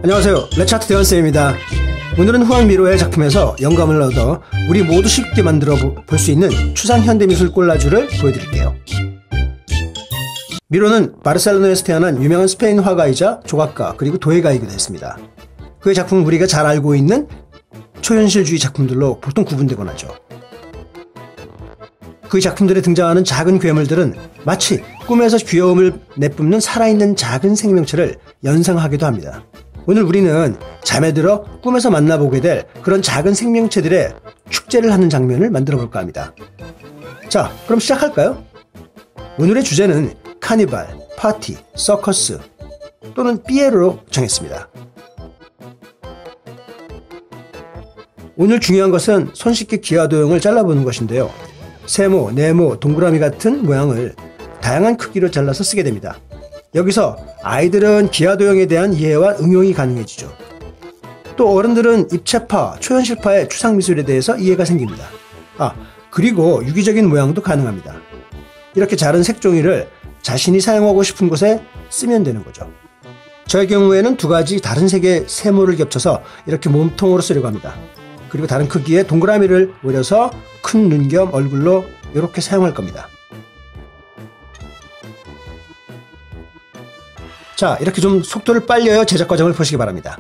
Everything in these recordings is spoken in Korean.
안녕하세요. 랩차트 대원쌤입니다. 오늘은 후안 미로의 작품에서 영감을 얻어 우리 모두 쉽게 만들어 볼 수 있는 추상 현대미술 콜라주를 보여드릴게요. 미로는 바르셀로나에서 태어난 유명한 스페인 화가이자 조각가 그리고 도예가이기도 했습니다. 그의 작품은 우리가 잘 알고 있는 초현실주의 작품들로 보통 구분되곤 하죠. 그의 작품들에 등장하는 작은 괴물들은 마치 꿈에서 귀여움을 내뿜는 살아있는 작은 생명체를 연상하기도 합니다. 오늘 우리는 잠에 들어 꿈에서 만나보게 될 그런 작은 생명체들의 축제를 하는 장면을 만들어 볼까 합니다. 자, 그럼 시작할까요? 오늘의 주제는 카니발, 파티, 서커스 또는 삐에로로 정했습니다. 오늘 중요한 것은 손쉽게 기하도형을 잘라보는 것인데요. 세모, 네모, 동그라미 같은 모양을 다양한 크기로 잘라서 쓰게 됩니다. 여기서 아이들은 기하도형에 대한 이해와 응용이 가능해지죠. 또 어른들은 입체파, 초현실파의 추상미술에 대해서 이해가 생깁니다. 그리고 유기적인 모양도 가능합니다. 이렇게 자른 색종이를 자신이 사용하고 싶은 곳에 쓰면 되는 거죠. 저의 경우에는 두 가지 다른 색의 세모를 겹쳐서 이렇게 몸통으로 쓰려고 합니다. 그리고 다른 크기의 동그라미를 오려서 큰 눈 겸 얼굴로 이렇게 사용할 겁니다. 자, 이렇게 좀 속도를 빨려요 제작 과정을 보시기 바랍니다.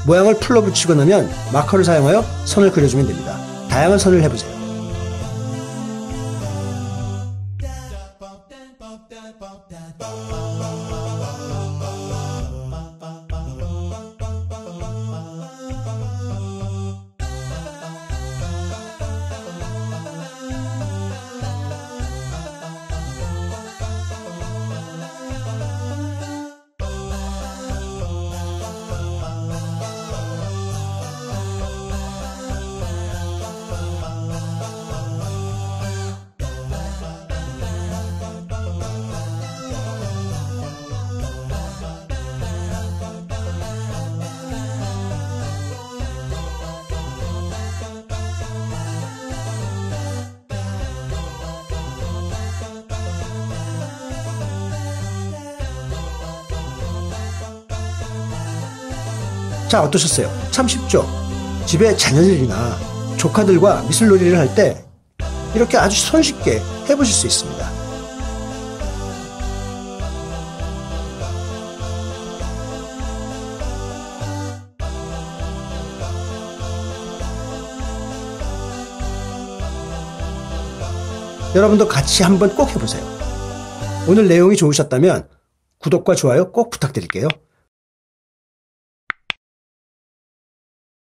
모양을 풀로 붙이고 나면 마커를 사용하여 선을 그려주면 됩니다. 다양한 선을 해보세요. 자, 어떠셨어요? 참 쉽죠? 집에 자녀들이나 조카들과 미술놀이를 할 때 이렇게 아주 손쉽게 해보실 수 있습니다. 여러분도 같이 한번 꼭 해보세요. 오늘 내용이 좋으셨다면 구독과 좋아요 꼭 부탁드릴게요.